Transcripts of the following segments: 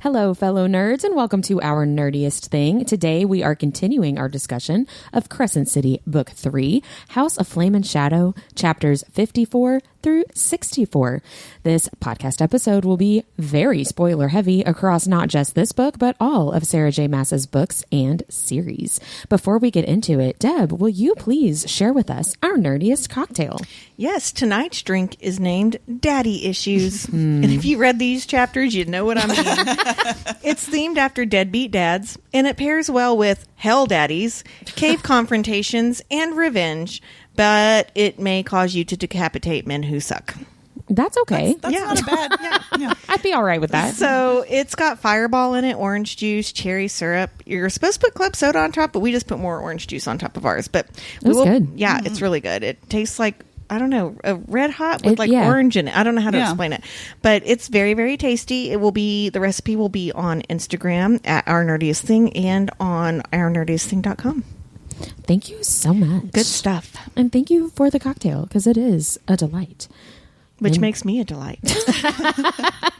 Hello, fellow nerds, and welcome to Our Nerdiest Thing. Today, we are continuing our discussion of Crescent City, Book 3, House of Flame and Shadow, chapters 54 through 64. This podcast episode will be very spoiler-heavy across not just this book, but all of Sarah J. Maas's books and series. Before we get into it, Deb, will you please share with us our nerdiest cocktail? Yes, tonight's drink is named Daddy Issues. And if you read these chapters, you know what I mean. It's themed after deadbeat dads, and it pairs well with hell daddies, cave confrontations, and revenge, but it may cause you to decapitate men who suck. That's okay. That's not a bad. Yeah. I'd be all right with that. So it's got Fireball in it, orange juice, cherry syrup. You're supposed to put club soda on top, but we just put more orange juice on top of ours. But it was good. Yeah, it's really good. It tastes like, I don't know, a red hot with orange in it. I don't know how to explain it, but it's very, very tasty. It will be, the recipe will be on Instagram at Our Nerdiest Thing and on ournerdiestthing.com. Thank you so much. Good stuff. And thank you for the cocktail, because it is a delight. Which makes me a delight.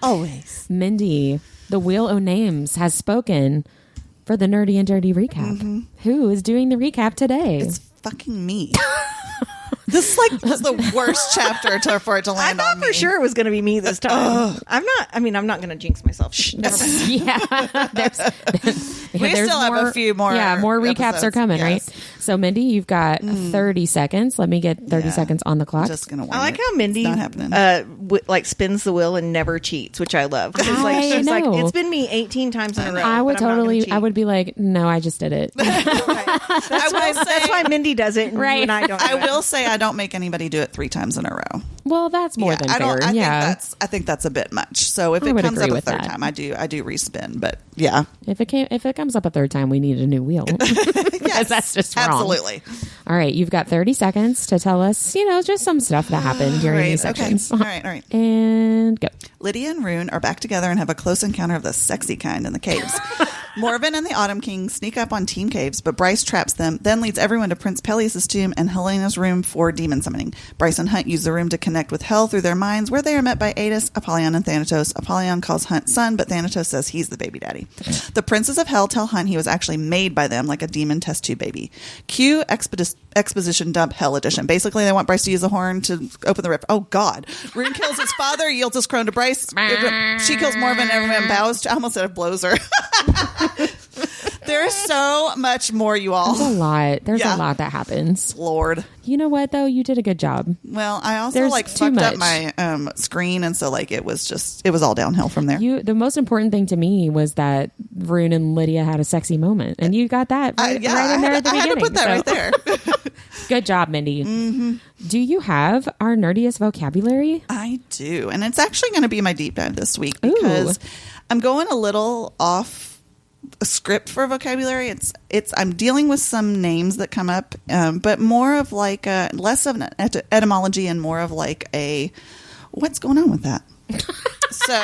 Always. Mindy, the Wheel o' Names, has spoken for the Nerdy and Dirty recap. Mm-hmm. Who is doing the recap today? It's fucking me. This was the worst chapter for it to land on me. I thought for sure it was going to be me this time. I'm not going to jinx myself. Never mind. Yeah. We still have a few more. Yeah, more recaps episodes. are coming, yes. right? So, Mindy, you've got 30 seconds. Let me get 30 seconds on the clock. Just gonna I like how Mindy spins the wheel and never cheats, which I love. It's she's like, it's been me 18 times in a row. I would be like, no, I just did it. That's why Mindy does it, and you and I don't. I will say I don't make anybody do it 3 times in a row. Well, that's more than fair. I think that's a bit much. So if it comes up a third time, I do respin. But yeah, if it comes up a third time, we need a new wheel. Yes, that's just wrong. Absolutely. All right, you've got 30 seconds to tell us, just some stuff that happened during these sections. Okay. All right. And go. Lydia and Rune are back together and have a close encounter of the sexy kind in the caves. Morven and the Autumn King sneak up on Team Caves, but Bryce traps them, then leads everyone to Prince Peleus' tomb and Helena's room for demon summoning. Bryce and Hunt use the room to connect with Hell through their minds, where they are met by Adis, Apollyon, and Thanatos. Apollyon calls Hunt son, but Thanatos says he's the baby daddy. The princes of Hell tell Hunt he was actually made by them like a demon test tube baby. Cue exposition dump Hell edition. Basically, they want Bryce to use the horn to open the rift. Oh, God. Rune kills his father, yields his crown to Bryce. She kills Morven, everyone bows. I almost said it blows her. There's so much more, you all. There's a lot. There's a lot that happens. Lord. You know what, though? You did a good job. Well, I also fucked up my screen, and so it was all downhill from there. The most important thing to me was that Rune and Lydia had a sexy moment, and you got that right in there at the beginning. I had to put that right there. Good job, Mindy. Mm-hmm. Do you have our nerdiest vocabulary? I do, and it's actually going to be my deep dive this week because I'm going a little off a script for vocabulary. I'm dealing with some names that come up, but more of less of an etymology and more of what's going on with that. So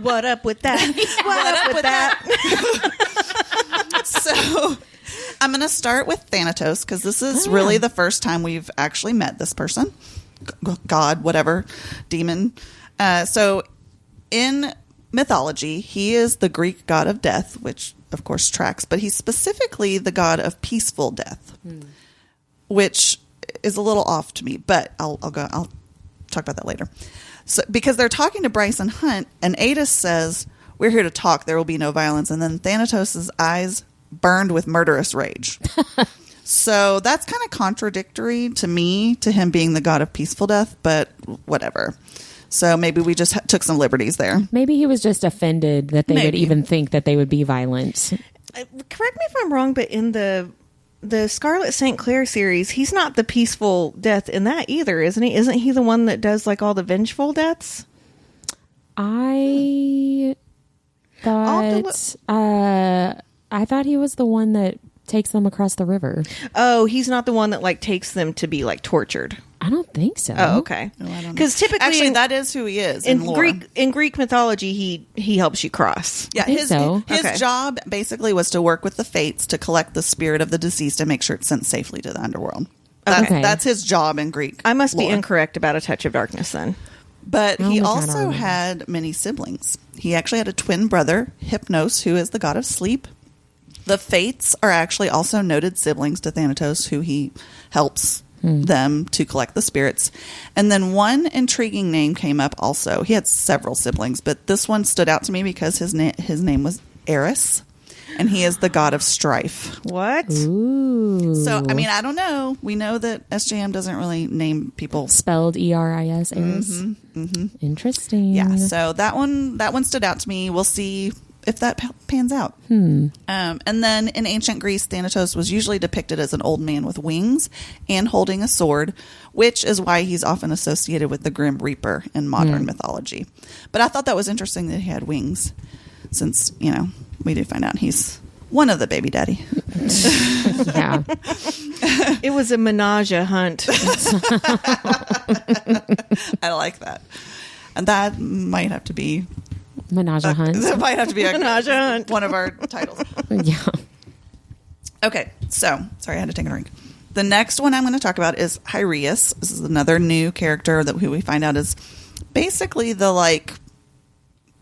what up with that? What up with that? So I'm going to start with Thanatos because this is really the first time we've actually met this person. God, whatever, demon. So in mythology, he is the Greek god of death, which of course tracks, but he's specifically the god of peaceful death, which is a little off to me, but I'll talk about that later. So because they're talking to Bryce and Hunt, and Adis says, "We're here to talk, there will be no violence," and then Thanatos' eyes burned with murderous rage. So that's kind of contradictory to me, to him being the god of peaceful death, but whatever. So maybe we just took some liberties there. Maybe he was just offended that they would even think that they would be violent. Correct me if I'm wrong, but in the Scarlet St. Clair series, he's not the peaceful death in that either, isn't he? Isn't he the one that does all the vengeful deaths? I thought he was the one that takes them across the river. Oh, he's not the one that takes them to be tortured. I don't think so. Oh, okay. Because typically, actually, that is who he is in Greek mythology. He helps you cross. Yeah, his job basically was to work with the fates to collect the spirit of the deceased and make sure it's sent safely to the underworld. That's his job in Greek. I must be incorrect about A Touch of Darkness then. But he my God, I also remember. had many siblings. He actually had a twin brother, Hypnos, who is the god of sleep. The Fates are actually also noted siblings to Thanatos, who he helps them to collect the spirits. And then one intriguing name came up also. He had several siblings, but this one stood out to me because his name was Eris, and he is the god of strife. What? Ooh. So, I mean, I don't know. We know that SJM doesn't really name people. Spelled Eris. Eris. Interesting. Yeah, so that one stood out to me. We'll see if that pans out. And then in ancient Greece, Thanatos was usually depicted as an old man with wings and holding a sword, which is why he's often associated with the Grim Reaper in modern mythology. But I thought that was interesting that he had wings, since, we do find out he's one of the baby daddy. Yeah. It was a menage a hunt. I like that. And that might have to be Menage a hunt. that might have to be Menage a hunt. one of our titles. Yeah. Okay, so sorry, I had to take a drink. The next one I'm going to talk about is Hyrieus. This is another new character who we find out is basically the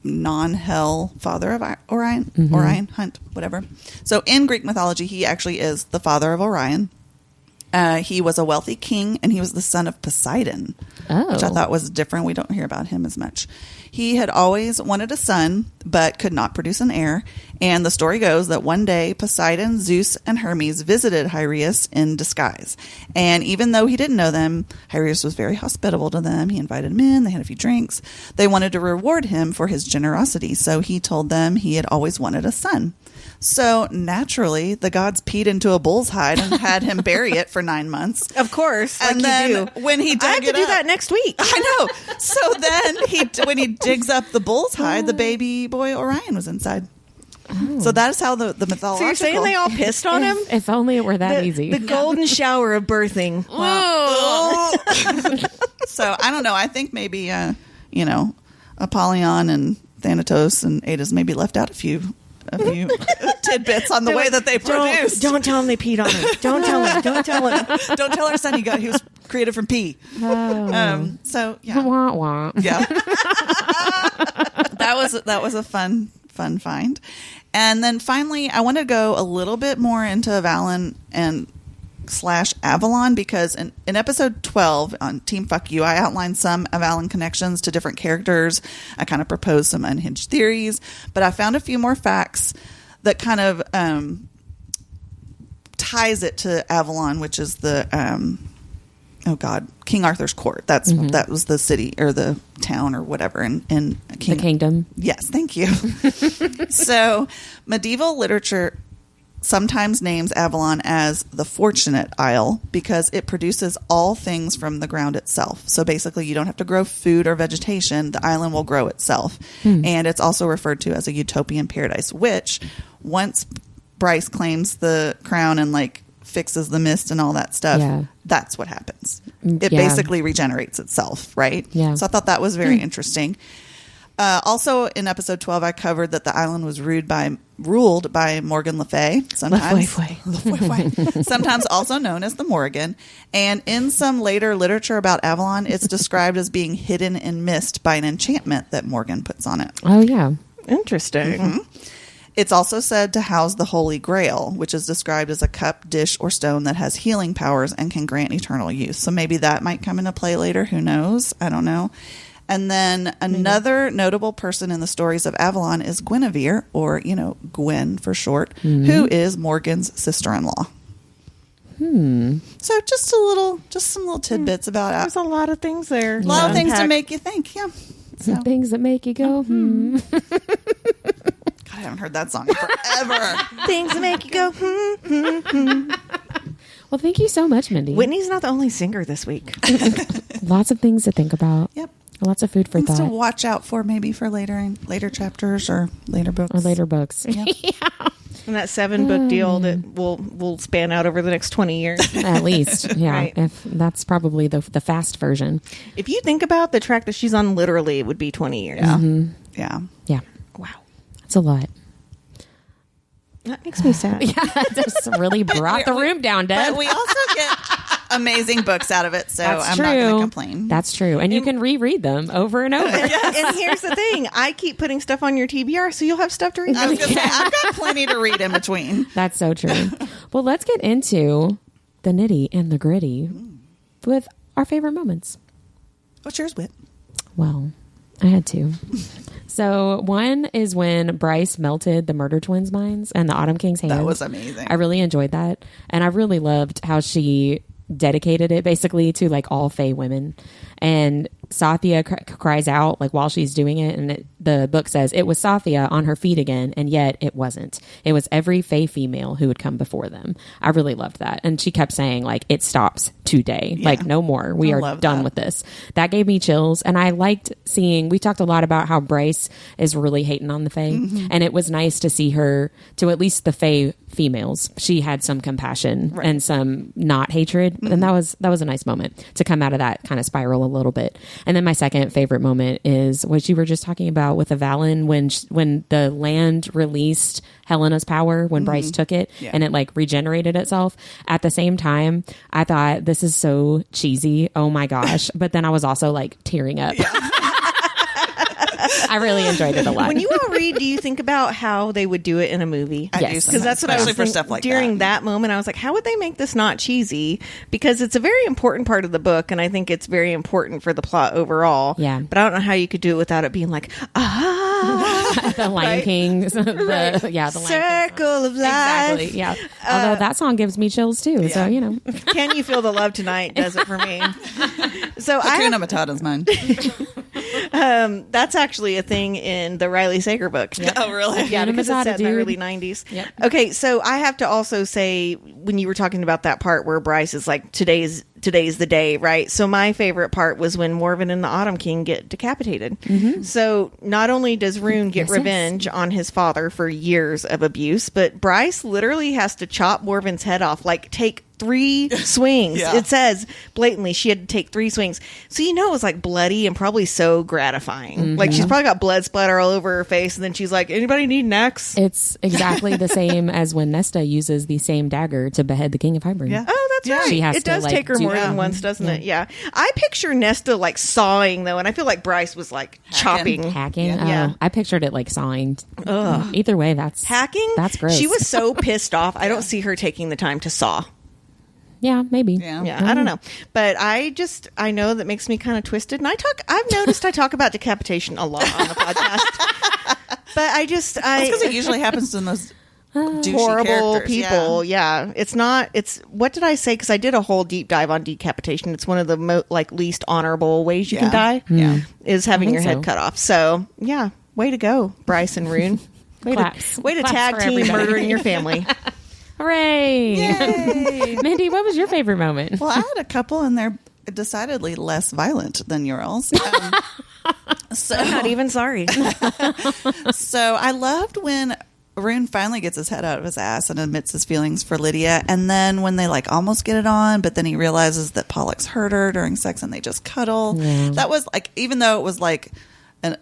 non-hell father of Orion, Orion Hunt, whatever. So in Greek mythology, he actually is the father of Orion. He was a wealthy king, and he was the son of Poseidon, which I thought was different. We don't hear about him as much. He had always wanted a son, but could not produce an heir. And the story goes that one day Poseidon, Zeus, and Hermes visited Hyrieus in disguise. And even though he didn't know them, Hyrieus was very hospitable to them. He invited them in. They had a few drinks. They wanted to reward him for his generosity. So he told them he had always wanted a son. So naturally, the gods peed into a bull's hide and had him bury it for 9 months. Of course, And then when he dug I have to it do up- that next week. I know. So then when he digs up the bull's hide, the baby boy Orion was inside. So that is how the mythological. So you're saying they all pissed on him? If only it were that easy. The golden shower of birthing. Wow. So I don't know. I think maybe Apollyon and Thanatos and Adas maybe left out a few tidbits on the way that they produced. Don't tell him they peed on him. Don't tell him. Don't tell him. Don't tell our son he was created from pee. So yeah, Wah, wah. yeah. that was a fun find. And then finally, I want to go a little bit more into Avalon and / Avalon, because in episode 12 on Team Fuck You, I outlined some Avalon connections to different characters. I kind of proposed some unhinged theories, but I found a few more facts that kind of ties it to Avalon, which is the King Arthur's court. That was the city or the town or whatever in The kingdom. Yes, thank you. So medieval literature sometimes names Avalon as the Fortunate Isle because it produces all things from the ground itself. So basically, you don't have to grow food or vegetation. The island will grow itself. And it's also referred to as a utopian paradise, which once Bryce claims the crown and fixes the mist and all that stuff, that's what happens. It basically regenerates itself, right? Yeah. So I thought that was very interesting. Also, in episode 12, I covered that the island was ruled by Morgan Le Fay, sometimes also known as the Morrigan. And in some later literature about Avalon, it's described as being hidden in mist by an enchantment that Morgan puts on it. Oh, yeah. Interesting. It's also said to house the Holy Grail, which is described as a cup, dish, or stone that has healing powers and can grant eternal use. So maybe that might come into play later. Who knows? I don't know. And then another notable person in the stories of Avalon is Guinevere, or, Gwen for short, who is Morgan's sister-in-law. So just some little tidbits about There's a lot of things there. a lot of things to make you think. Yeah. So, God, Things that make you go, I haven't heard that song in forever. Things that make you go, Well, thank you so much, Mindy. Whitney's not the only singer this week. Lots of things to think about. Yep. Lots of food for Things to thought. watch out for maybe for later chapters or later books. Or later books. Yep. And that 7-book deal that will span out over the next 20 years. At least. Yeah. Right. If that's probably the fast version. If you think about the track that she's on, literally, it would be 20 years. Yeah. Yeah. Yeah. Wow. That's a lot. That makes me sad. Yeah, just really brought the room down, Deb. But we also get amazing books out of it, so That's I'm true. not going to complain. That's true. And you can reread them over and over. And here's the thing. I keep putting stuff on your TBR, so you'll have stuff to read. I was going to say, I've got plenty to read in between. That's so true. Well, let's get into the nitty and the gritty with our favorite moments. What's yours, Whit? Well, I had two. So one is when Bryce melted the Murder Twins' minds and the Autumn King's hands. That was amazing. I really enjoyed that. And I really loved how she dedicated it basically to like all Fae women. And Sathya cries out like while she's doing it, and the book says it was Sathya on her feet again, and yet it wasn't. It was every Fae female who had come before them. I really loved that. And she kept saying like, it stops today. Yeah. Like no more. We are done with this. That gave me chills. And I liked seeing, we talked a lot about how Bryce is really hating on the Fae. And it was nice to see her, to at least the Fae females, she had some compassion and some not hatred. And that was a nice moment to come out of that kind of spiral a little bit. And then my second favorite moment is what you were just talking about with Avalon when the land released Helena's power, when Bryce took it and it like regenerated itself. At the same time, I thought this is so cheesy. Oh my gosh. But then I was also like tearing up. I really enjoyed it a lot. When you all read, do you think about how they would do it in a movie? Yes. Because that's what I was Especially for stuff like during that. that moment. I was like, how would they make this not cheesy? Because it's a very important part of the book, and I think it's very important for the plot overall. Yeah. But I don't know how you could do it without it being like, The Lion King. The Lion King. circle of life. Exactly. Yeah. Although that song gives me chills too. So, you know. Can you feel the love tonight? Does it for me. So Hakuna Matata's mine. that's actually a thing in the Riley Sager book. Oh, really? Yeah, Hakuna because it's Matata, set in the dude. early 90s. Yep. Okay, so I have to also say, when you were talking about that part where Bryce is like, today's the day, right? So my favorite part was when Morven and the Autumn King get decapitated. So not only does Rune get Yes, revenge on his father for years of abuse, but Bryce literally has to chop Morven's head off, like take 3 swings. Yeah. It says blatantly she had to take 3 swings. So you know it was like bloody and probably so gratifying. Like she's probably got blood splatter all over her face, and then she's like, anybody need an axe? It's exactly the same as when Nesta uses the same dagger to behead the King of Hybern. Yeah. Oh, that's right. She has it to, does like, take her do more that. than once, doesn't it? Yeah. I picture Nesta like sawing though, and I feel like Bryce was like chopping. Hacking? Yeah. Oh, Yeah. I pictured it like sawing. Either way, that's... Hacking? That's gross. She was so pissed off. I don't see her taking the time to saw. Yeah, maybe. Yeah. Yeah, I don't know. But I know that makes me kind of twisted. And I've noticed I talk about decapitation a lot on the podcast. But That's because it usually happens to the most douchey horrible characters, people. Yeah. It's what did I say? Because I did a whole deep dive on decapitation. It's one of the least honorable ways you can die. Yeah. Is having I your think head so. cut off. So yeah, way to go, Bryce and Rune. Way Claps. to Claps tag for team everybody. murdering your family. Hooray! Yay. Mindy, what was your favorite moment? Well, I had a couple, and they're decidedly less violent than yours. So I'm not even sorry. So I loved when Rune finally gets his head out of his ass and admits his feelings for Lydia. And then when they almost get it on, but then he realizes that Pollux hurt her during sex and they just cuddle. Yeah. That was even though it was an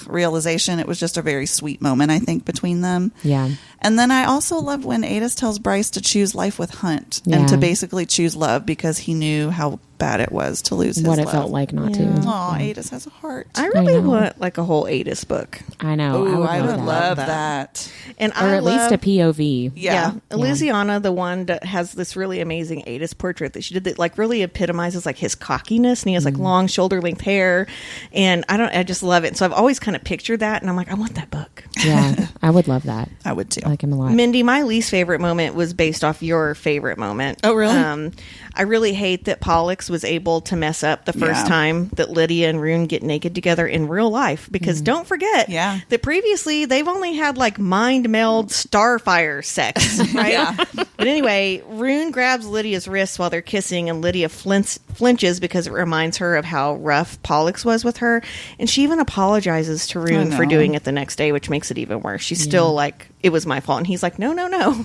realization, it was just a very sweet moment, I think, between them. Yeah. And then I also loved when Adis tells Bryce to choose life with Hunt Yeah. and to basically choose love because he knew how bad it was to lose his What it love. felt like not Yeah. to. Aw, Adis has a heart. I really I know. want a whole Adis book. I know. Ooh, I would love that. that. And Or at least a POV. Yeah. Elysiana, the one that has this really amazing Adis portrait that she did that really epitomizes his cockiness, and he has long shoulder length hair, and I just love it. So I've always kind of pictured that, and I'm like, I want that book. Yeah. I would love that. I would too. I like him a lot. Mindy, my least favorite moment was based off your favorite moment. Oh, really? I really hate that Pollux was able to mess up the first Yeah. time that Lydia and Rune get naked together in real life. Because don't forget that previously they've only had mind meld starfire sex, right? Yeah. But anyway, Rune grabs Lydia's wrists while they're kissing, and Lydia flinches because it reminds her of how rough Pollux was with her. And she even apologizes to Rune for know. doing it the next day, which makes it even worse. She's still it was my fault. And he's like, no.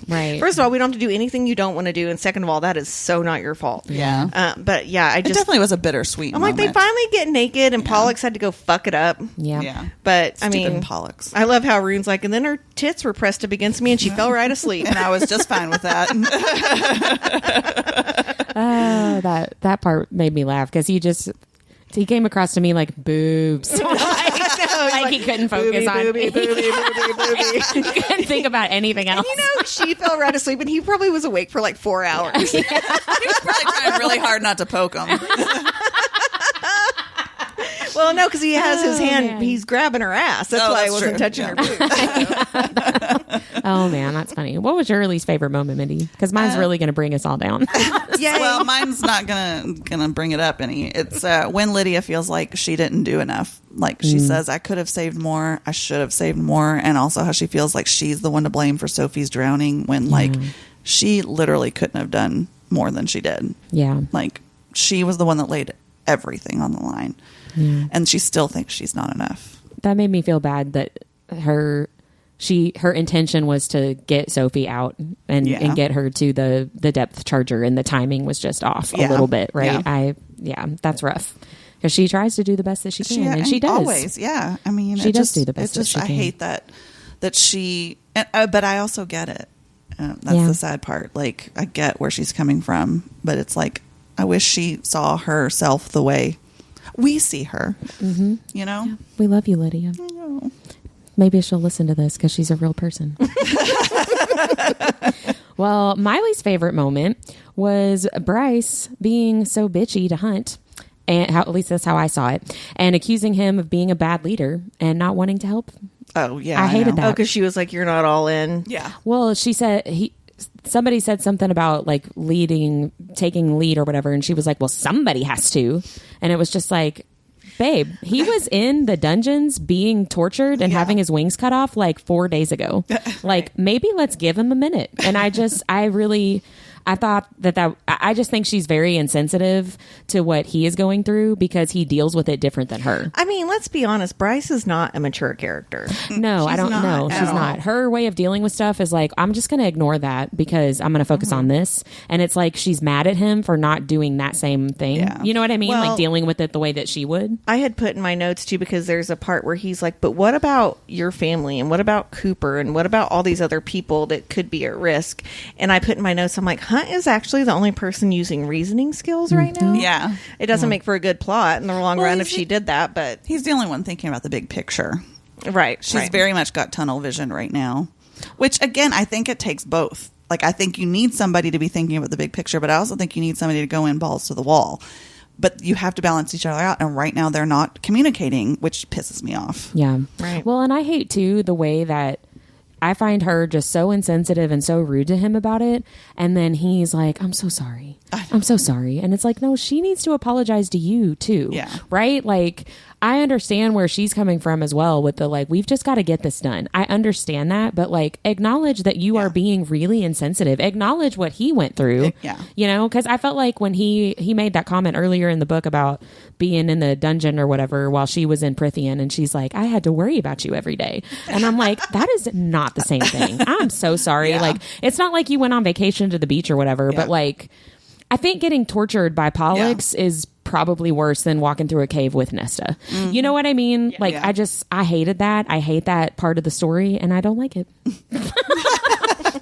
Right. First of all, we don't have to do anything you don't want to do. And second of all, that is so not your fault. Yeah. But yeah, It definitely was a bittersweet I'm moment. like, they finally get naked, and Pollux had to go fuck it up. Yeah. Yeah. But Stupid I mean, Pollux. I love how Rune's like, and then her tits were pressed up against me, and she fell right asleep. And I was just fine with that. Oh, that part made me laugh because he came across to me like boobs. Like he couldn't focus on booby. he couldn't think about anything else. And, she fell right asleep, and he probably was awake for like 4 hours. He was probably trying really hard not to poke him. Well, no, because he has his hand. Man. He's grabbing her ass. That's why I wasn't touching her boobs. Oh man, that's funny. What was your least favorite moment, Mindy? Because mine's really going to bring us all down. Yay. Well, mine's not gonna bring it up any. It's when Lydia feels like she didn't do enough. Like she says, I could have saved more. I should have saved more. And also how she feels like she's the one to blame for Sophie's drowning when like she literally couldn't have done more than she did. Yeah. Like she was the one that laid everything on the line. Yeah. And she still thinks she's not enough. That made me feel bad that her intention was to get Sophie out and get her to the depth charger, and the timing was just off a little bit, right? Yeah, that's rough because she tries to do the best that she can, and she does always. Yeah, I mean, she does do the best that she can. I hate that she, but I also get it. That's the sad part. Like I get where she's coming from, but it's like I wish she saw herself the way we see her. Mm-hmm. You know, yeah. We love you, Lydia. I know. Maybe she'll listen to this because she's a real person. Well, my least favorite moment was Bryce being so bitchy to Hunt, and at least that's how I saw it, and accusing him of being a bad leader and not wanting to help. Oh yeah, I hated that. Oh, because she was like, "You're not all in." Yeah. Well, she said somebody said something about like taking lead or whatever, and she was like, "Well, somebody has to," and it was just like, babe, he was in the dungeons being tortured and having his wings cut off like 4 days ago. Like maybe let's give him a minute. And I thought that I just think she's very insensitive to what he is going through because he deals with it different than her. I mean, let's be honest. Bryce is not a mature character. No, I don't know. She's not. Her way of dealing with stuff is like, I'm just going to ignore that because I'm going to focus on this. And it's like she's mad at him for not doing that same thing. Yeah. You know what I mean? Well, like dealing with it the way that she would. I had put in my notes too because there's a part where he's like, but what about your family? And what about Cooper? And what about all these other people that could be at risk? And I put in my notes, I'm like, Hunt is actually the only person using reasoning skills right now. Yeah. It doesn't make for a good plot in the long run if she did that, but he's the only one thinking about the big picture. Right. She's very much got tunnel vision right now, which again, I think it takes both. Like, I think you need somebody to be thinking about the big picture, but I also think you need somebody to go in balls to the wall. But you have to balance each other out. And right now they're not communicating, which pisses me off. Yeah. Right. Well, and I hate too the way that I find her just so insensitive and so rude to him about it. And then he's like, I'm so sorry. I'm so sorry. And it's like, no, she needs to apologize to you too. Yeah. Right? Like, I understand where she's coming from as well with the like, we've just got to get this done. I understand that, but like, acknowledge that you are being really insensitive. Acknowledge what he went through. Yeah. You know, because I felt like when he made that comment earlier in the book about being in the dungeon or whatever while she was in Prithian, and she's like, I had to worry about you every day. And I'm like, that is not the same thing. I'm so sorry. Yeah. Like, it's not like you went on vacation to the beach or whatever, but like, I think getting tortured by Pollux is probably worse than walking through a cave with Nesta. Mm-hmm. You know what I mean? Yeah. Like, I hated that. I hate that part of the story, and I don't like it.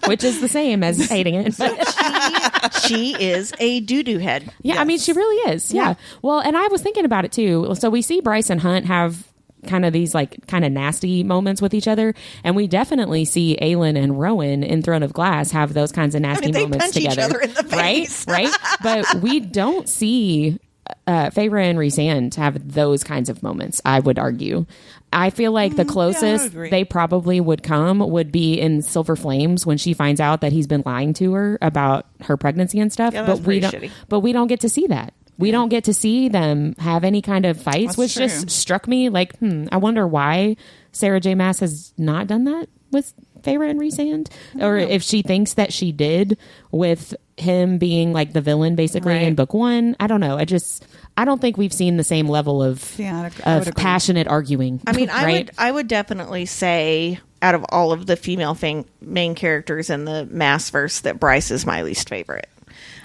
Which is the same as hating it. But she is a doo-doo head. Yeah, I mean, she really is. Yeah. Well, and I was thinking about it too. So we see Bryce and Hunt have kind of these like kind of nasty moments with each other, and we definitely see Aelin and Rowan in Throne of Glass have those kinds of nasty moments together. Each other in the face. Right? But we don't see Feyre and Rhysand have those kinds of moments, I would argue. I feel like the closest they probably would come would be in Silver Flames when she finds out that he's been lying to her about her pregnancy and stuff. Yeah, but we don't get to see that. We don't get to see them have any kind of fights, which just struck me like, I wonder why Sarah J. Maas has not done that with Feyre and Rhysand, or if she thinks that she did with him being like the villain basically in book one. I don't know. I don't think we've seen the same level of passionate arguing. I mean, right? I would definitely say out of all of the female main characters in the Maasverse that Bryce is my least favorite.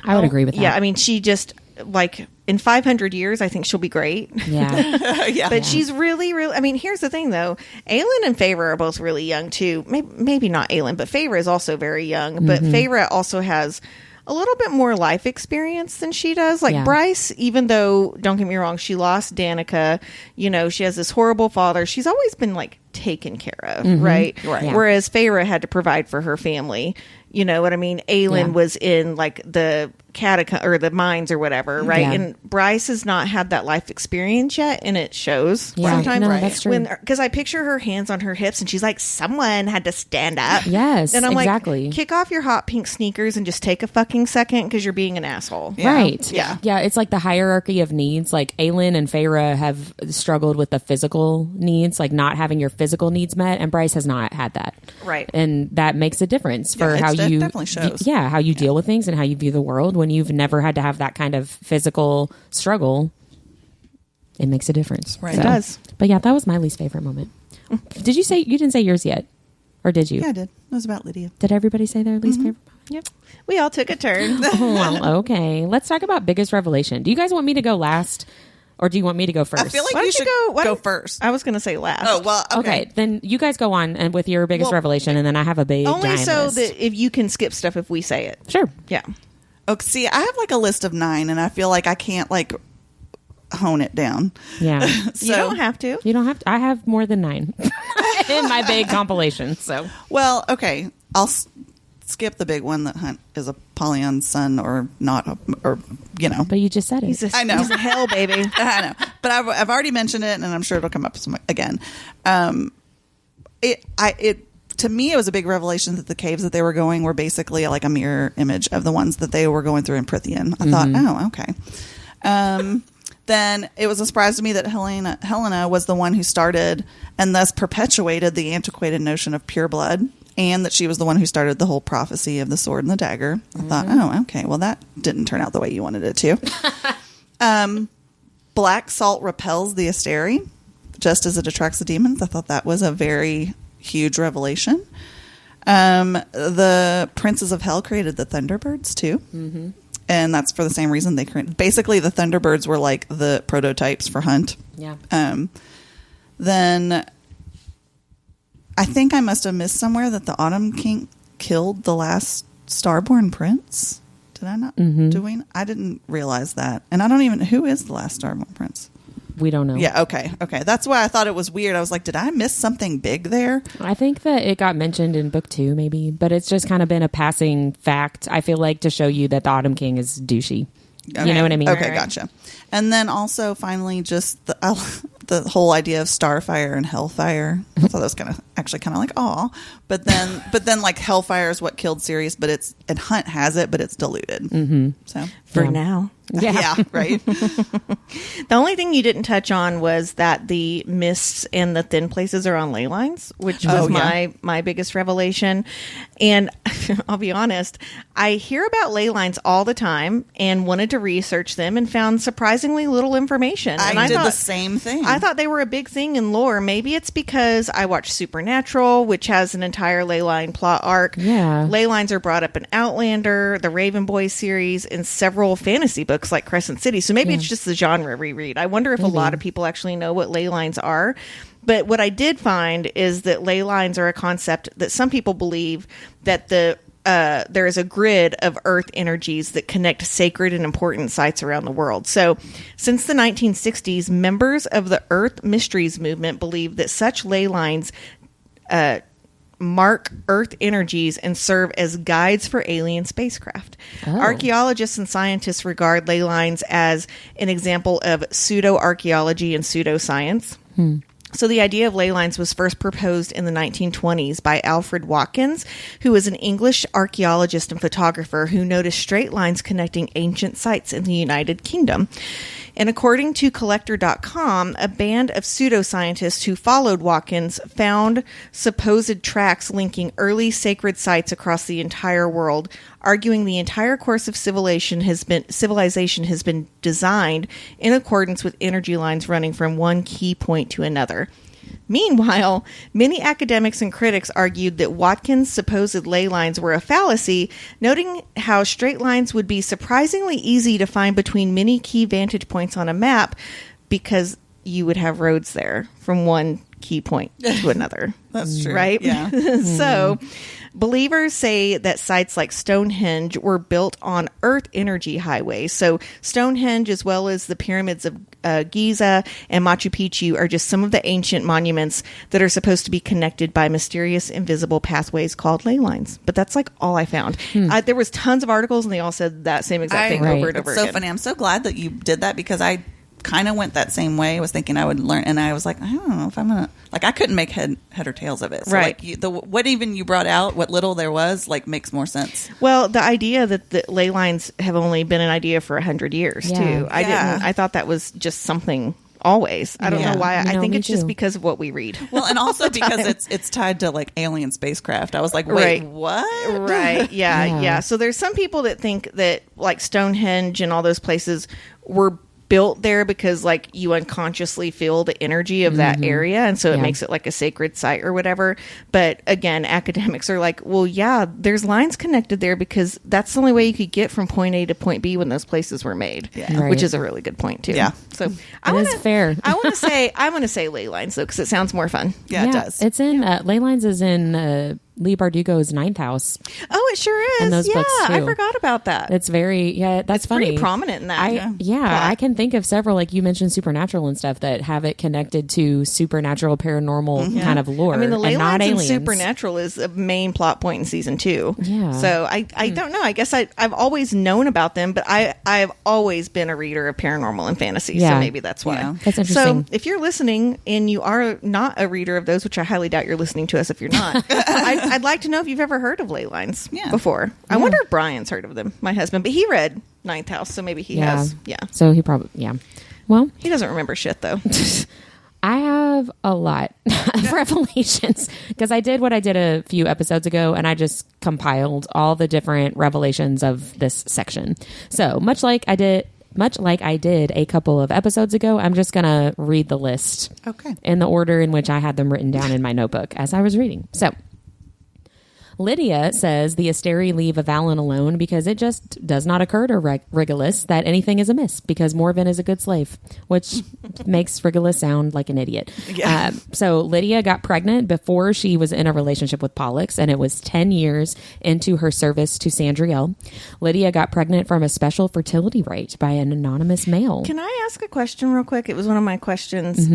I would agree with that. Yeah, I mean, she just like in 500 years, I think she'll be great. Yeah. But she's really, really, I mean, here's the thing though. Aelin and Feyre are both really young too. Maybe not Aelin, but Feyre is also very young. But Feyre also has a little bit more life experience than she does. Like Bryce, even though, don't get me wrong, she lost Danica, she has this horrible father. She's always been like taken care of, right? Yeah. Whereas Feyre had to provide for her family. You know what I mean? Aelin was in like the catacomb or the mines or whatever, right? Yeah. And Bryce has not had that life experience yet, and it shows sometimes. sometimes. That's true. Because I picture her hands on her hips, and she's like, "Someone had to stand up." Yes, and I'm exactly. like, kick off your hot pink sneakers and just take a fucking second because you're being an asshole. Yeah. Right. Yeah. Yeah. It's like the hierarchy of needs. Like Aelin and Feyre have struggled with the physical needs, like not having your physical needs met, and Bryce has not had that. Right. And that makes a difference for Yeah, how it you definitely shows. how you deal with things and how you view the world when you've never had to have that kind of physical struggle. It makes a difference. Right. It does. But yeah, that was my least favorite moment. Did you say you didn't say yours yet? Or did you? Yeah, I did. It was about Lydia. Did everybody say their least favorite moment? Yep. We all took a turn. Well, okay. Let's talk about biggest revelation. Do you guys want me to go last, or do you want me to go first? I feel like Why you don't should why go don't- first. I was going to say last. Oh, well, okay. Then you guys go on and with your biggest Well, revelation, and then I have a big Only giant so list. that if you can skip stuff if we say it. Sure. Yeah. Okay, see, I have like a list of 9, and I feel like I can't like hone it down. Yeah. So, You don't have to. You don't have to. I have more than 9 in my big compilation. So well, okay, I'll skip the big one that Hunt is Apollyon's son or not, or but you just said it. He's I know. He's a hell baby. I know, but I've already mentioned it, and I'm sure it'll come up again. To me, it was a big revelation that the caves that they were going were basically like a mirror image of the ones that they were going through in Prythian. I thought, oh, okay. Then it was a surprise to me that Helena was the one who started and thus perpetuated the antiquated notion of pure blood, and that she was the one who started the whole prophecy of the sword and the dagger. I thought, oh, okay, well, that didn't turn out the way you wanted it to. Black salt repels the Asteri, just as it attracts the demons. I thought that was a very huge revelation. The princes of hell created the Thunderbirds too. Mm-hmm. And that's for the same reason they created. Basically, the Thunderbirds were like the prototypes for Hunt. Yeah. Then I think I must have missed somewhere that the Autumn King killed the last Starborn prince. Did I not? Mm-hmm. I didn't realize that. And I don't even... Who is the last Starborn prince? We don't know. Yeah, okay. That's why I thought it was weird. I was like, did I miss something big there? I think that it got mentioned in book 2, maybe, but it's just kind of been a passing fact, I feel like, to show you that the Autumn King is douchey. Okay. You know what I mean? Okay, Right. gotcha. And then also, finally, just the whole idea of Starfire and Hellfire. I thought that was kind of like, aw. But then like Hellfire is what killed Sirius, and Hunt has it, but it's diluted. Mm-hmm. So For Yeah. now. yeah, right. The only thing you didn't touch on was that the mists and the thin places are on ley lines, which was my biggest revelation. And I'll be honest, I hear about ley lines all the time and wanted to research them and found surprisingly little information. And I did thought, the same thing. I thought they were a big thing in lore. Maybe it's because I watched Supernatural, which has an entire ley line plot arc. Yeah. Ley lines are brought up in Outlander, the Raven Boys series, and several fantasy books like Crescent City. So maybe it's just the genre reread. I wonder if a lot of people actually know what ley lines are. But what I did find is that ley lines are a concept that some people believe that there is a grid of earth energies that connect sacred and important sites around the world. So since the 1960s, members of the Earth Mysteries movement believe that such ley lines mark Earth energies and serve as guides for alien spacecraft. Oh. Archaeologists and scientists regard ley lines as an example of pseudo-archaeology and pseudoscience. So the idea of ley lines was first proposed in the 1920s by Alfred Watkins, who was an English archaeologist and photographer who noticed straight lines connecting ancient sites in the United Kingdom. And according to Collector.com, a band of pseudoscientists who followed Watkins found supposed tracks linking early sacred sites across the entire world, arguing the entire course of civilization has been designed in accordance with energy lines running from one key point to another. Meanwhile, many academics and critics argued that Watkins' supposed ley lines were a fallacy, noting how straight lines would be surprisingly easy to find between many key vantage points on a map because you would have roads there from one key point to another. That's true. Right? Yeah. So believers say that sites like Stonehenge were built on Earth energy highways. So Stonehenge, as well as the pyramids of Giza and Machu Picchu, are just some of the ancient monuments that are supposed to be connected by mysterious invisible pathways called ley lines. But that's like all I found. There was tons of articles and they all said that same exact thing over and over It's so again. funny. I'm so glad that you did that because I kind of went that same way. I was thinking I would learn, and I was like, I don't know if I'm gonna, like, I couldn't make head or tails of it. So Right. like what even you brought out, what little there was, like, makes more sense. Well, the idea that the ley lines have only been an idea for 100 years too. I thought that was just something always. I don't know why. I think it's just because of what we read. Well, and also because it's tied to like alien spacecraft. I was like, wait, what? Right. Yeah. So there's some people that think that like Stonehenge and all those places were built there because like you unconsciously feel the energy of that area, and so it makes it like a sacred site or whatever. But again, academics are like, well, yeah, there's lines connected there because that's the only way you could get from point A to point B when those places were made. Right. Which is a really good point too. Yeah. So It is fair. I'm going to say ley lines though because it sounds more fun. Yeah, it does. It's in Ley Lines is in Lee Bardugo's Ninth House. Oh, it sure is. And those books, too. I forgot about that. It's very that's funny. Pretty prominent in that. I can think of several, like you mentioned, supernatural and stuff that have it connected to supernatural, paranormal kind of lore. I mean, the ley and not lines and aliens. supernatural is a main plot point in season 2. Yeah. So I don't know. I guess I've always known about them, but I've always been a reader of paranormal and fantasy. Yeah. So maybe that's why. Yeah. That's So interesting. if you're listening and you are not a reader of those, which I highly doubt you're listening to us if you're not, I'd like to know if you've ever heard of ley lines before. I wonder if Brian's heard of them, my husband, but he read Ninth House, so maybe he has. Yeah. So he probably Well, He doesn't remember shit though. I have a lot of revelations because I did what I did a few episodes ago and I just compiled all the different revelations of this section. So much like I did a couple of episodes ago, I'm just going to read the list in the order in which I had them written down in my notebook as I was reading. So Lydia says the Asteri leave Avalon alone because it just does not occur to Regulus that anything is amiss because Morven is a good slave, which makes Regulus sound like an idiot. Yeah. So Lydia got pregnant before she was in a relationship with Pollux, and it was 10 years into her service to Sandriel. Lydia got pregnant from a special fertility rite by an anonymous male. Can I ask a question real quick? It was one of my questions.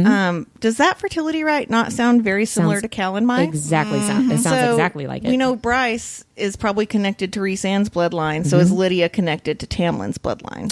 Does that fertility rite not sound very similar to Calanmai? Exactly. It sounds exactly like it. We know Bryce is probably connected to Rhys-Ann's bloodline, so is Lydia connected to Tamlin's bloodline?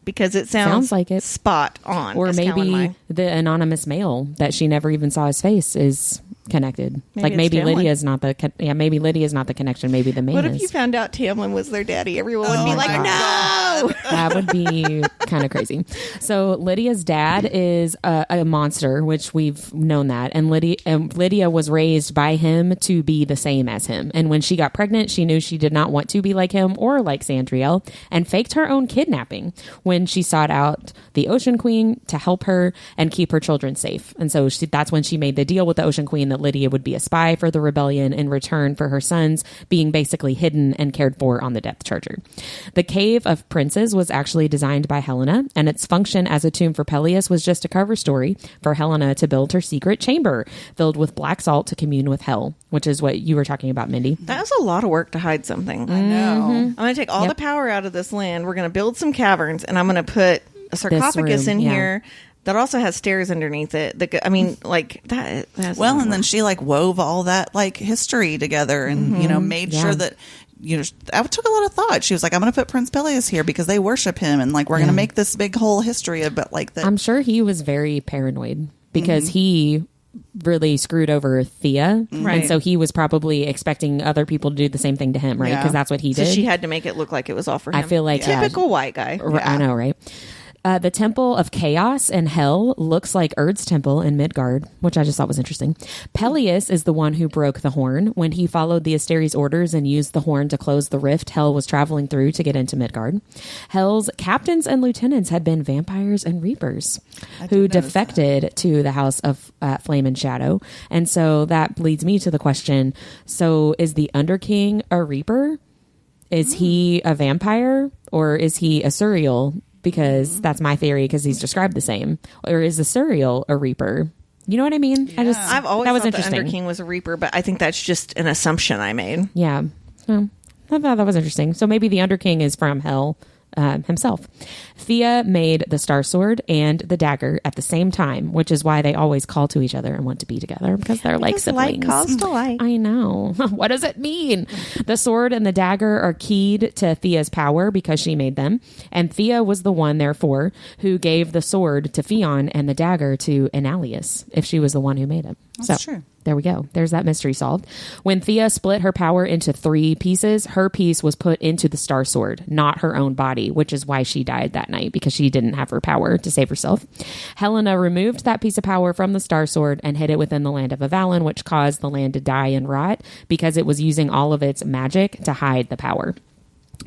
Because it sounds like it. Spot on. Or as maybe Calanmai. the anonymous male that she never even saw his face is connected. Maybe Maybe it's Lydia is not the maybe Lydia is not the connection. Maybe the man What is. if you found out Tamlin was their daddy? Everyone would be like, my no! That would be kind of crazy. So Lydia's dad is a monster, which we've known that, and Lydia was raised by him to be the same as him. And when she got pregnant, she knew she did not want to be like him or like Sandriel, and faked her own kidnapping when she sought out the Ocean Queen to help her and keep her children safe. And so that's when she made the deal with the Ocean Queen that Lydia would be a spy for the rebellion in return for her sons being basically hidden and cared for on the Depth Charger. The Cave of Princes was actually designed by Helena, and its function as a tomb for Peleus was just a cover story for Helena to build her secret chamber filled with black salt to commune with hell, which is what you were talking about, Mindy. That was a lot of work to hide something. I know. I'm going to take all the power out of this land. We're going to build some caverns, and I'm going to put a sarcophagus room, in here that also has stairs underneath it. I mean, like that. Well, and then she like wove all that like history together and, made sure that, that took a lot of thought. She was like, I'm going to put Prince Peleus here because they worship him. And like, we're going to make this big whole history about like that. I'm sure he was very paranoid because he really screwed over Thea. Right. And so he was probably expecting other people to do the same thing to him, right? Yeah. Because that's what he did. So she had to make it look like it was all for him. I feel like typical white guy. I know, right? The Temple of Chaos and Hell looks like Urd's temple in Midgard, which I just thought was interesting. Peleus is the one who broke the horn. When he followed the Asteri's orders and used the horn to close the rift Hell was traveling through to get into Midgard. Hell's captains and lieutenants had been vampires and reapers who defected to the House of Flame and Shadow. And so that leads me to the question, so is the Underking a reaper? Is he a vampire or is he a Suriel? because that's my theory, because he's described the same. Or is the Suriel a reaper? You know what I mean? Yeah. I've always that was thought the interesting. Underking was a reaper, but I think that's just an assumption I made. Yeah. So, I thought that was interesting. So maybe the Underking is from hell himself. Thea made the Star Sword and the dagger at the same time, which is why they always call to each other and want to be together, because they're like siblings. Like calls to like. I know. What does it mean? The sword and the dagger are keyed to Thea's power because she made them. And Thea was the one, therefore, who gave the sword to Phaon and the dagger to Enalius, if she was the one who made it. That's true. There we go. There's that mystery solved. When Thea split her power into 3 pieces, her piece was put into the Star Sword, not her own body, which is why she died that night, because she didn't have her power to save herself. Helena removed that piece of power from the Star Sword and hid it within the land of Avalon, which caused the land to die and rot because it was using all of its magic to hide the power.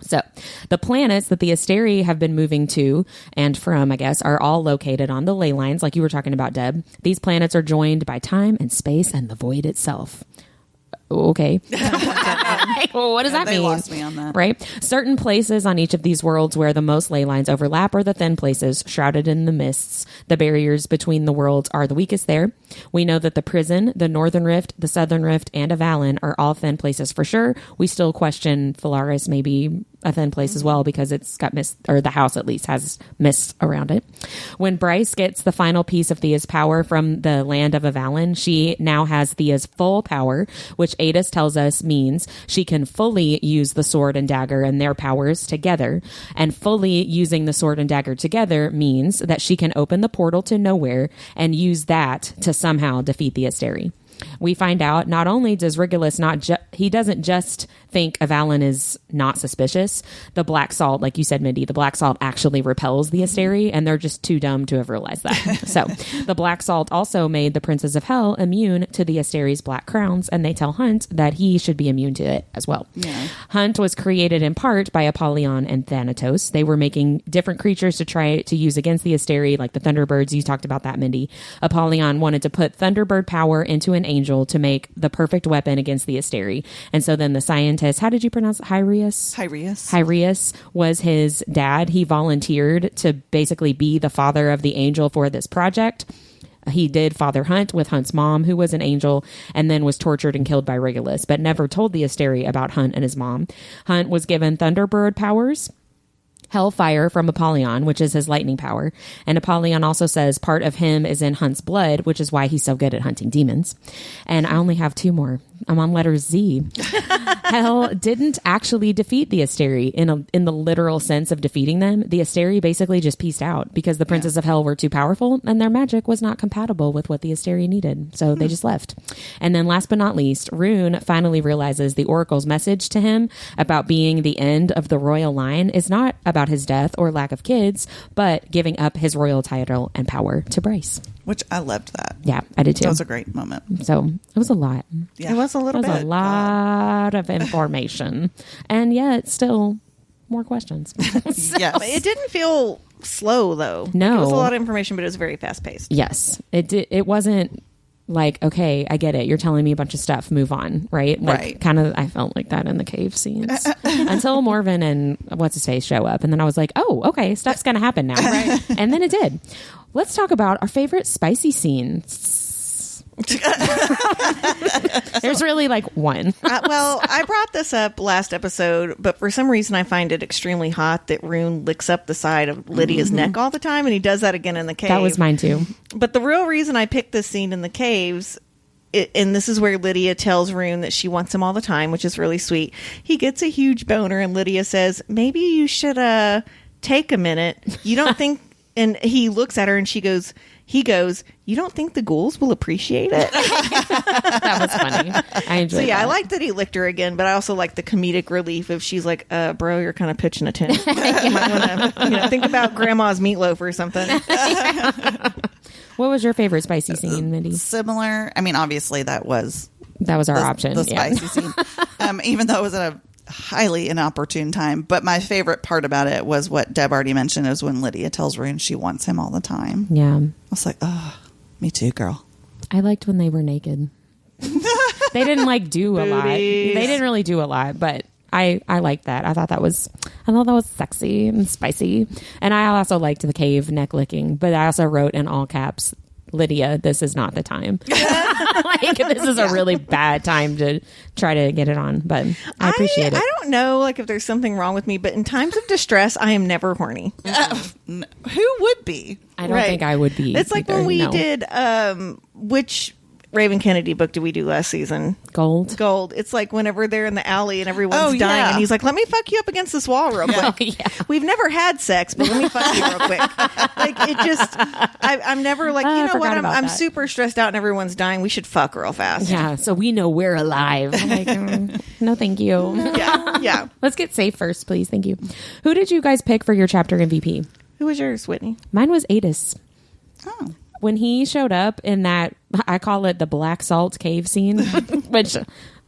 So the planets that the Asteri have been moving to and from, I guess, are all located on the ley lines, like you were talking about, Deb. These planets are joined by time and space and the void itself. Okay. Well, what does that mean? They lost me on that. Right? Certain places on each of these worlds where the most ley lines overlap are the thin places, shrouded in the mists. The barriers between the worlds are the weakest there. We know that the prison, the Northern Rift, the Southern Rift, and Avalon are all thin places for sure. We still question Phalaris maybe a thin place as well, because it's got mist, or the house at least has mist around it. When Bryce gets the final piece of Thea's power from the land of Avalon, she now has Thea's full power, which Adis tells us means she can fully use the sword and dagger and their powers together. And fully using the sword and dagger together means that she can open the portal to nowhere and use that to somehow defeat the Asteri. We find out not only does Regulus he doesn't just think Avalon is not suspicious. The black salt, like you said, Mindy, the black salt actually repels the Asteri, and they're just too dumb to have realized that. So the black salt also made the princes of hell immune to the Asteri's black crowns, and they tell Hunt that he should be immune to it as well. Yeah. Hunt was created in part by Apollyon and Thanatos. They were making different creatures to try to use against the Asteri, like the Thunderbirds. You talked about that, Mindy. Apollyon wanted to put Thunderbird power into an angel to make the perfect weapon against the Asteri. And so then the scientist, how did you pronounce it? Hyreus was his dad. He volunteered to basically be the father of the angel for this project. He did father Hunt with Hunt's mom, who was an angel, and then was tortured and killed by Regulus, but never told the Asteri about Hunt and his mom. Hunt was given Thunderbird powers, Hellfire from Apollyon, which is his lightning power. And Apollyon also says part of him is in Hunt's blood, which is why he's so good at hunting demons. And I only have 2 more. I'm on letter Z. Hell didn't actually defeat the Asteri in the literal sense of defeating them. The Asteri basically just peaced out because the princes of hell were too powerful and their magic was not compatible with what the Asteri needed. So they just left. And then last but not least, Rune finally realizes the Oracle's message to him about being the end of the royal line is not about his death or lack of kids, but giving up his royal title and power to Bryce. Which I loved that. Yeah, I did too. That was a great moment. So it was a lot. Yeah. It was a little It was bit. a lot of information. And yet still more questions. Yes. It didn't feel slow, though. No. It was a lot of information, but it was very fast paced. Yes. It wasn't like, okay, I get it. You're telling me a bunch of stuff. Move on. Right? Like, Right. kind of, I felt like that in the cave scenes until Morven and what's his face show up. And then I was like, oh, okay, stuff's going to happen now. Right. And then it did. Let's talk about our favorite spicy scenes. There's really like one. Well, I brought this up last episode, but for some reason I find it extremely hot that Rune licks up the side of Lydia's neck all the time, and he does that again in the cave. That was mine too. But the real reason I picked this scene in the caves, and this is where Lydia tells Rune that she wants him all the time, which is really sweet. He gets a huge boner, and Lydia says, maybe you should take a minute. You don't think... And he looks at her and he goes, you don't think the ghouls will appreciate it? That was funny. I enjoyed So yeah, that. I like that he licked her again, but I also like the comedic relief if she's like, bro, you're kind of pitching a tent. You might want to think about grandma's meatloaf or something. What was your favorite spicy scene, Mindy? Similar. I mean, obviously that was Our option. the Yeah. spicy scene. Even though it was at a highly inopportune time. But my favorite part about it was what Deb already mentioned, is when Lydia tells Rune she wants him all the time. Yeah. I was like, oh, me too, girl. I liked when they were naked. They didn't like do a lot. They didn't really do a lot, but I liked that. I thought I thought that was sexy and spicy. And I also liked the cave neck licking, but I also wrote in all caps, Lydia, this is not the time. Like, this is a really bad time to try to get it on, but I appreciate it. I don't know, like, if there's something wrong with me, but in times of distress, I am never horny. Who would be? I don't think I would be. It's like either, when we no. did, which Raven Kennedy book did we do last season? Gold. It's like whenever they're in the alley and everyone's Oh, dying, yeah. and he's like, let me fuck you up against this wall real quick. Oh, yeah. We've never had sex, but let me fuck you real quick. Like, it just, I'm never like, I you know what, forgot about I'm that. super stressed out and everyone's dying. We should fuck real fast. Yeah, so we know we're alive. I'm like, no, thank you. Yeah. Let's get safe first, please. Thank you. Who did you guys pick for your chapter MVP? Who was yours, Whitney? Mine was Adis. Oh. When he showed up in that, I call it the black salt cave scene, which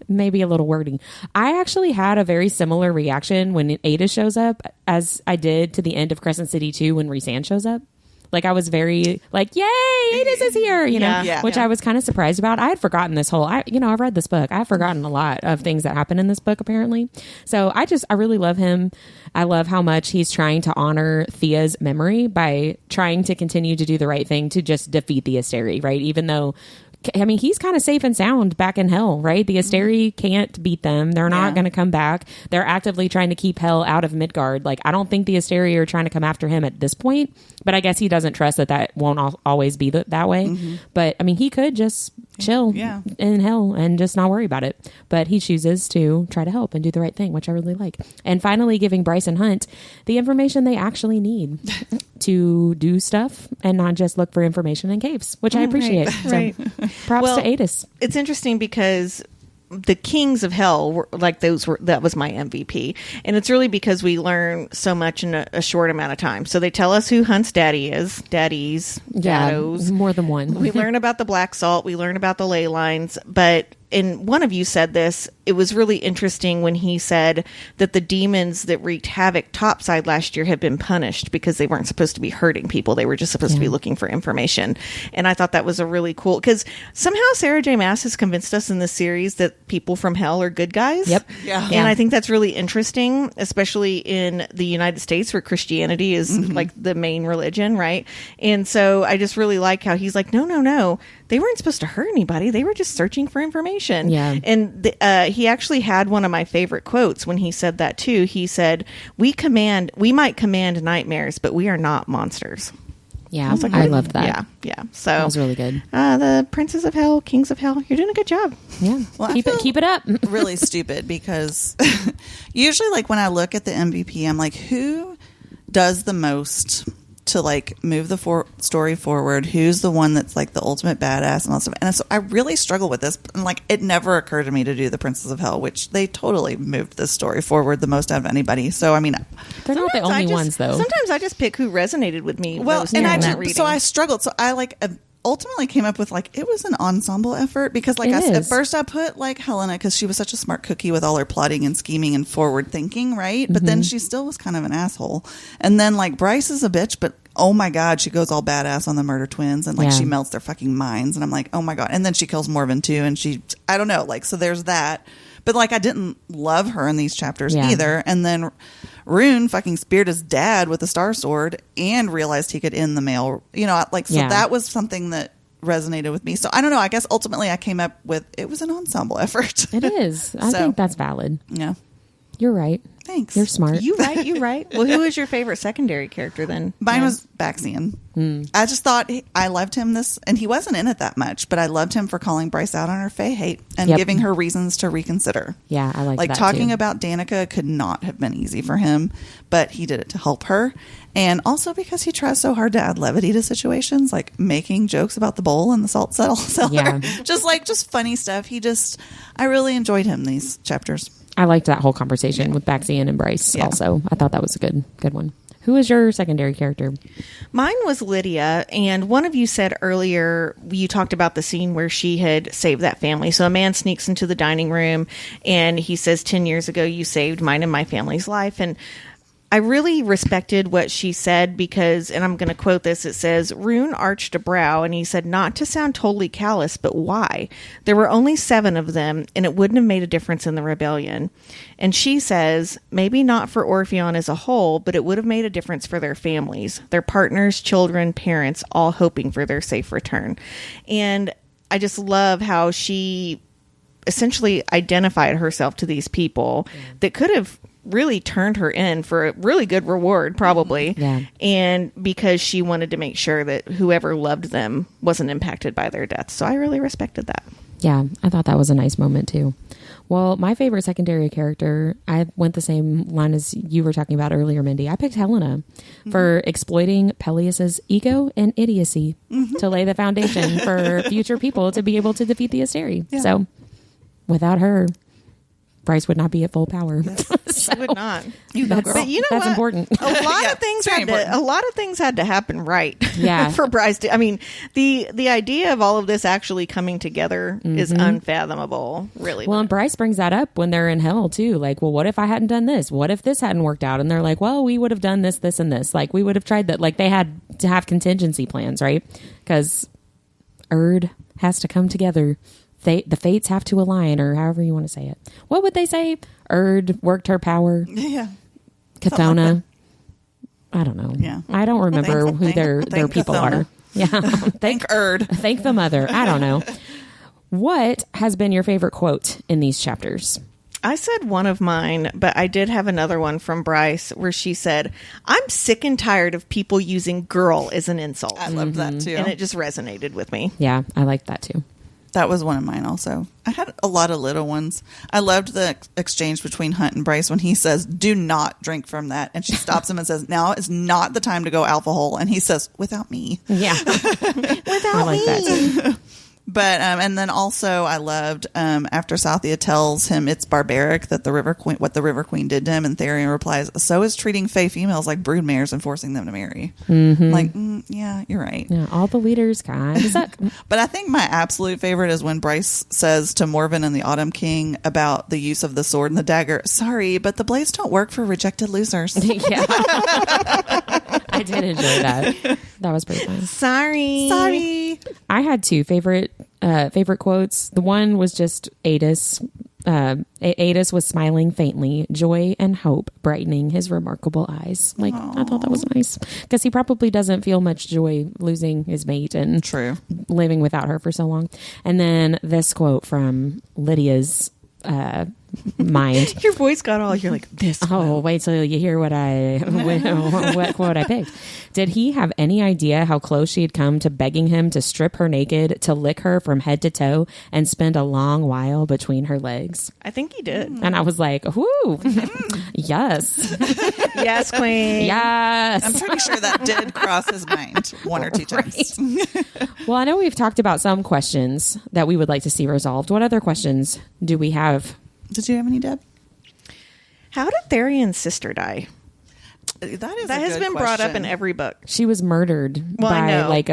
may be a little wordy. I actually had a very similar reaction when Ada shows up as I did to the end of Crescent City 2 when Rhysand shows up. Like, I was very like, yay, Adis is here, you know, which I was kind of surprised about. I had forgotten this whole, I've read this book. I've forgotten a lot of things that happen in this book, apparently. So I really love him. I love how much he's trying to honor Thea's memory by trying to continue to do the right thing to just defeat the Asteri, right? Even though, I mean, he's kind of safe and sound back in hell, right? The Asteri can't beat them. They're not going to come back. They're actively trying to keep hell out of Midgard. Like, I don't think the Asteri are trying to come after him at this point, but I guess he doesn't trust that won't always be that way. Mm-hmm. But, I mean, he could just chill in hell and just not worry about it. But he chooses to try to help and do the right thing, which I really like. And finally giving Bryce and Hunt the information they actually need to do stuff and not just look for information in caves, which I appreciate. Right. So, props to Adis. It's interesting because the kings of hell were like that was my MVP, and it's really because we learn so much in a short amount of time. So they tell us who Hunt's daddies, daddos, more than one. We learn about the black salt, we learn about the ley lines, but and one of you said this, it was really interesting when he said that the demons that wreaked havoc topside last year had been punished because they weren't supposed to be hurting people. They were just supposed to be looking for information. And I thought that was a really cool, because somehow Sarah J. Maas has convinced us in this series that people from hell are good guys. Yep. Yeah. And I think that's really interesting, especially in the United States where Christianity is like the main religion, right? And so I just really like how he's like, no. They weren't supposed to hurt anybody. They were just searching for information. Yeah. And he actually had one of my favorite quotes when he said that too. He said, we might command nightmares, but we are not monsters. Yeah, I was like, I loved that. Yeah. So that was really good. The princes of hell, kings of hell, you're doing a good job. Yeah. Well, keep it up. Really stupid, because usually, like, when I look at the MVP, I'm like, who does the most to like move the story forward? Who's the one that's like the ultimate badass and all that stuff? And so I really struggle with this, and like, it never occurred to me to do the Princes of Hell, which they totally moved this story forward the most out of anybody. So I mean, they're not the only ones though. Sometimes I just pick who resonated with me. Well, most and in I that just, so I struggled. So I like ultimately came up with like, it was an ensemble effort, because like at first I put like Helena, because she was such a smart cookie with all her plotting and scheming and forward thinking, right? But then she still was kind of an asshole. And then like Bryce is a bitch, but oh my god, she goes all badass on the murder twins, and like she melts their fucking minds, and I'm like, oh my god. And then she kills Morven too, and I don't know, like, so there's that. But like, I didn't love her in these chapters either. And then Rune fucking speared his dad with a star sword and realized he could end the male, like, so that was something that resonated with me. So I don't know, I guess ultimately I came up with, it was an ensemble effort. It is. I think that's valid. Yeah. You're right. Thanks. You're smart. You right. Well, who was your favorite secondary character then? Mine was Baxian. I just thought I loved him and he wasn't in it that much, but I loved him for calling Bryce out on her Fae hate and giving her reasons to reconsider. Yeah, I like that talking too. about Danica could not have been easy for him, but he did it to help her. And also because he tries so hard to add levity to situations, like making jokes about the bowl and the salt cellar. Yeah. just funny stuff. I really enjoyed him these chapters. I liked that whole conversation with Baxian and Bryce also. I thought that was a good one. Who is your secondary character? Mine was Lydia, and one of you said earlier, you talked about the scene where she had saved that family. So a man sneaks into the dining room, and he says, 10 years ago, you saved mine and my family's life. And I really respected what she said because, and I'm going to quote this, it says, Rune arched a brow and he said, not to sound totally callous, but why? There were only 7 of them and it wouldn't have made a difference in the rebellion. And she says, maybe not for Orpheon as a whole, but it would have made a difference for their families, their partners, children, parents, all hoping for their safe return. And I just love how she essentially identified herself to these people that could have really turned her in for a really good reward, probably. Yeah. And because she wanted to make sure that whoever loved them wasn't impacted by their deaths. So I really respected that. Yeah, I thought that was a nice moment too. Well, my favorite secondary character, I went the same line as you were talking about earlier, Mindy. I picked Helena for exploiting Peleus's ego and idiocy to lay the foundation for future people to be able to defeat the Asteri. Yeah. So without her, Bryce would not be at full power. She would not. You go, girl. But you know That's what? important. A lot Yeah, of things very had to, important. a lot of things had to happen right. Yeah. For Bryce to, I mean, the idea of all of this actually coming together is unfathomable. Really. Well, and Bryce brings that up when they're in hell too. Like, well, what if I hadn't done this? What if this hadn't worked out? And they're like, well, we would have done this, this, and this. Like, we would have tried that. Like, they had to have contingency plans, right? Because Erd has to come together. The fates have to align, or however you want to say it. What would they say? Erd worked her power. Yeah. Cathona. I don't know. Yeah. I don't remember Thank- who thank- their thank people Cathona. are. Yeah. Thank Erd. Thank the mother. I don't know. What has been your favorite quote in these chapters? I said one of mine, but I did have another one from Bryce where she said, I'm sick and tired of people using girl as an insult. I loved that too. And it just resonated with me. Yeah, I like that too. That was one of mine also. I had a lot of little ones. I loved the exchange between Hunt and Bryce when he says, do not drink from that. And she stops him and says, now is not the time to go alpha hole. And he says, without me. Yeah. Without I like that too. But, and then also I loved, after Southia tells him it's barbaric that the River Queen, what the River Queen did to him, and Therion replies, so is treating Fae females like broodmares and forcing them to marry. Like, yeah, you're right. Yeah, all the leaders kind of suck. But I think my absolute favorite is when Bryce says to Morven and the Autumn King about the use of the sword and the dagger, sorry, but the blades don't work for rejected losers. Yeah. I did enjoy that. That was pretty fun. Sorry. I had 2 favorite quotes. The one was just Adis. Adis was smiling faintly, joy and hope brightening his remarkable eyes. Like, I thought that was nice because he probably doesn't feel much joy losing his mate and True. living without her for so long. And then this quote from Lydia's mind. Your voice got all, you're like, this. Oh, wait till you hear what quote I picked. Did he have any idea how close she had come to begging him to strip her naked, to lick her from head to toe, and spend a long while between her legs? I think he did. And I was like, whoo, yes, Yes, queen. yes. I'm pretty sure that did cross his mind 1 or 2 times. Well, I know we've talked about some questions that we would like to see resolved. What other questions do we have? Did you have any, Deb? How did Therion's sister die? That Has been brought up in every book. She was murdered Well, I by know. like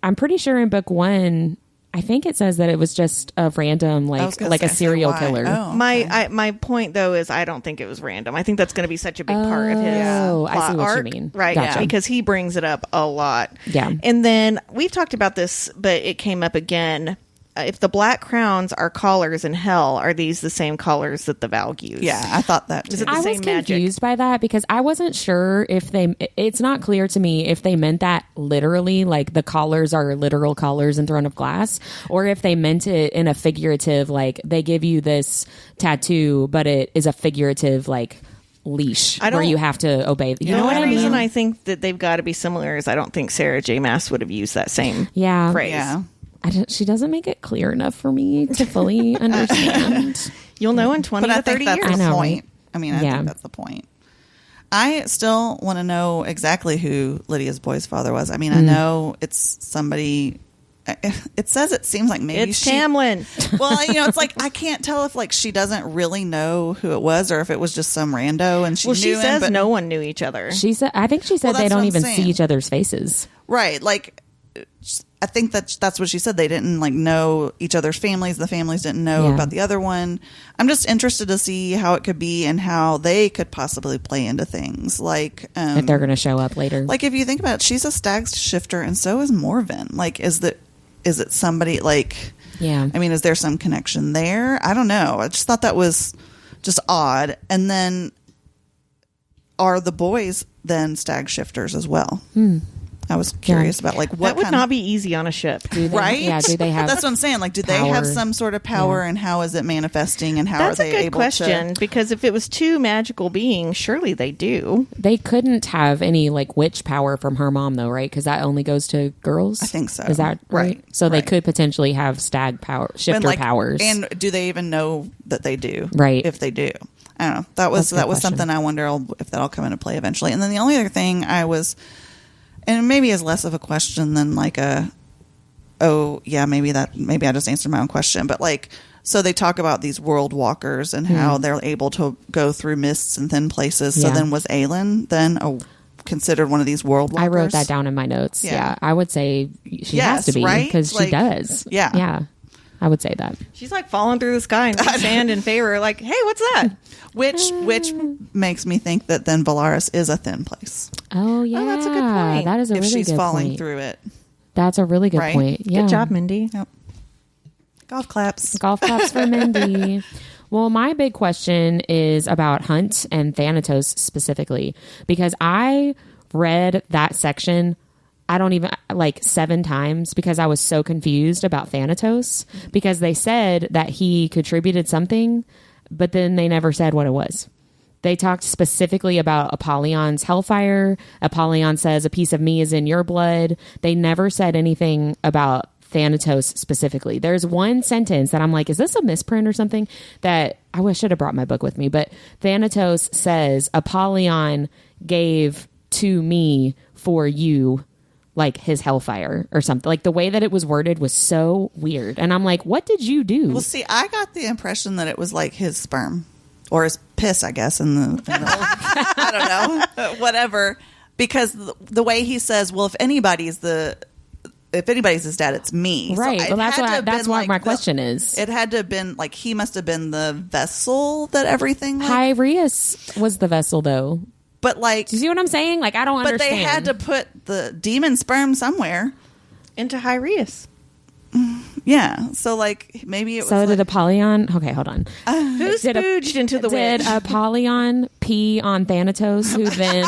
I'm pretty sure in book 1, I think it says that it was just a random like a serial killer. Oh, My point though is I don't think it was random. I think that's going to be such a big part of his Oh, I plot see what you arc, mean. right? Gotcha. Because he brings it up a lot. Yeah. And then we've talked about this, but it came up again. If the black crowns are collars in hell, are these the same collars that the Valg use? Yeah, I thought that too. Is it the I was same magic? confused by that because I wasn't sure if it's not clear to me if they meant that literally, like the collars are literal collars in Throne of Glass, or if they meant it in a figurative, like they give you this tattoo, but it is a figurative, like leash where you have to obey. You know what I The mean? reason I think that they've got to be similar is I don't think Sarah J. Maas would have used that same phrase. Yeah. She doesn't make it clear enough for me to fully understand. You'll know in 20 But to I think 30 that's years. I the know, point. right? I mean, I think that's the point. I still want to know exactly who Lydia's boy's father was. I mean, I know it's somebody. It says it seems like maybe It's Tamlin. Well, it's like I can't tell if like she doesn't really know who it was or if it was just some rando and she Well, knew she him, says but no one knew each other. I think she said Well, they that's don't what I'm even saying. see each other's faces. right, like I think that's what she said. They didn't like know each other's families. The families didn't know about the other one. I'm just interested to see how it could be and how they could possibly play into things. Like if they're going to show up later. Like if you think about it, she's a stag shifter and so is Morven. Like is it somebody like, yeah. I mean, is there some connection there? I don't know. I just thought that was just odd. And then are the boys then stag shifters as well? I was curious about like what that would not be easy on a ship, right? Yeah, do they have? That's what I'm saying. Like, do they have some sort of power, and how is it manifesting, and how That's are they a good able question, to? because if it was two magical beings, surely they do. They couldn't have any like witch power from her mom, though, right? Because that only goes to girls. I think so. Is that right? So they right. could potentially have stag power, shifter powers. And do they even know that they do? Right. If they do, I don't know. That was something I wonder if that'll come into play eventually. And then the only other thing and maybe is less of a question than like maybe I just answered my own question, but like, so they talk about these world walkers and how they're able to go through mists and thin places. So then was Aelin then considered one of these world walkers? I wrote that down in my notes. Yeah. I would say she has to be, because she does. Yeah. Yeah. I would say that. She's like falling through the sky and sand in favor. Like, hey, what's that? Which makes me think that then Valaris is a thin place. Oh yeah, that's a good point. That is a if really she's good falling point. through it. That's a really good Right? point. Yeah. Good job, Mindy. Yep. Golf claps. Golf claps for Mindy. Well, my big question is about Hunt and Thanatos specifically, because I read that section, I don't even like 7 times, because I was so confused about Thanatos, because they said that he contributed something, but then they never said what it was. They talked specifically about Apollyon's hellfire. Apollyon says a piece of me is in your blood. They never said anything about Thanatos specifically. There's one sentence that I'm like, is this a misprint or something? That I wish I should have brought my book with me, but Thanatos says Apollyon gave to me for you like his hellfire or something. Like the way that it was worded was so weird. And I'm like, what did you do? Well, see, I got the impression that it was like his sperm or his piss, I guess, in the I don't know, whatever. Because the way he says, well, if anybody's his dad, it's me. Right. So well, that's what my question is. It had to have been like he must have been the vessel that everything. Like, Hyrieus was the vessel, though. But like, do you see what I'm saying? Like, I don't understand. But they had to put the demon sperm somewhere into Hyrieus. Yeah. So like maybe it was. So did Apollyon? Okay, hold on. Who spooged into the did witch? Apollyon pee on Thanatos, who then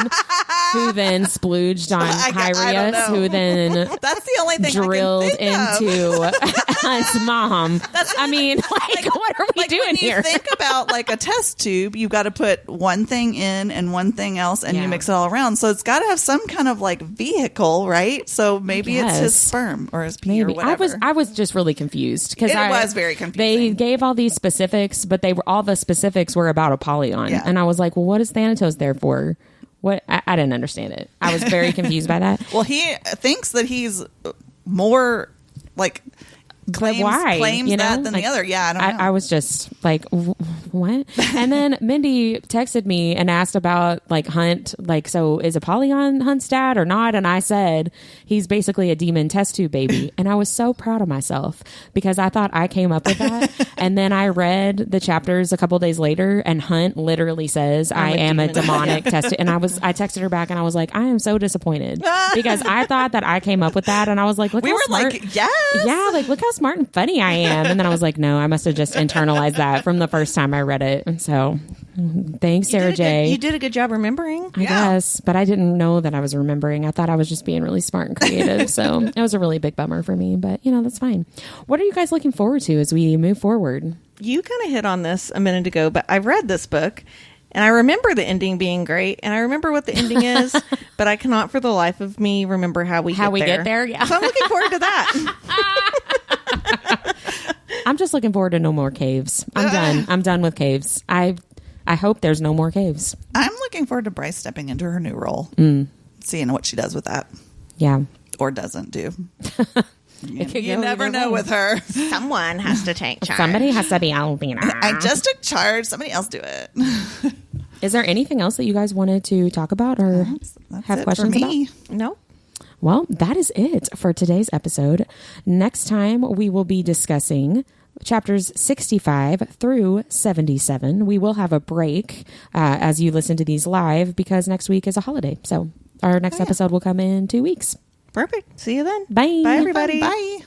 splooged on Hyrieus, who then that's the only thing drilled I can think into Hunt's mom. I mean, like, what are we doing when here? You think about like a test tube, you've got to put one thing in and one thing else, and you mix it all around. So it's got to have some kind of like vehicle, right? So maybe it's his sperm or his pee or whatever. I was just really confused because it was very confusing. They gave all these specifics, but all the specifics were about Apollyon, and I was like, well, what is Thanatos there for? What? I didn't understand it. I was very confused by that. Well, he thinks that he's more like claims that than the other. Yeah, I don't know. I was just like, what? And then Mindy texted me and asked about like Hunt, like, so is Apollyon Hunt's dad or not? And I said he's basically a demon test tube baby. And I was so proud of myself because I thought I came up with that. And then I read the chapters a couple days later, and Hunt literally says, I am a demonic test tube. And I texted her back and I was like, I am so disappointed because I thought that I came up with that. And I was like, look, how smart. Like, yes. Yeah, like, look how smart and funny I am. And then I was like, no, I must have just internalized that from the first time I read it. And so thanks, Sarah J. You did a good job remembering. I guess, but I didn't know that I was remembering. I thought I was just being really smart and creative. So it was a really big bummer for me, but that's fine. What are you guys looking forward to as we move forward? You kind of hit on this a minute ago, but I read this book and I remember the ending being great, and I remember what the ending is, but I cannot for the life of me remember how we get there. Yeah. So I'm looking forward to that. I'm just looking forward to no more caves. I'm done with caves. I hope there's no more caves. I'm looking forward to Bryce stepping into her new role, seeing what she does with that. Yeah. Or doesn't do. You never know with her. Someone has to take charge. Somebody has to be Alvina. I just took charge. Somebody else do it. Is there anything else that you guys wanted to talk about or have questions about? No. Well, that is it for today's episode. Next time, we will be discussing chapters 65 through 77. We will have a break as you listen to these live because next week is a holiday. So our next episode will come in 2 weeks. Perfect. See you then. Bye. Bye, everybody. Bye.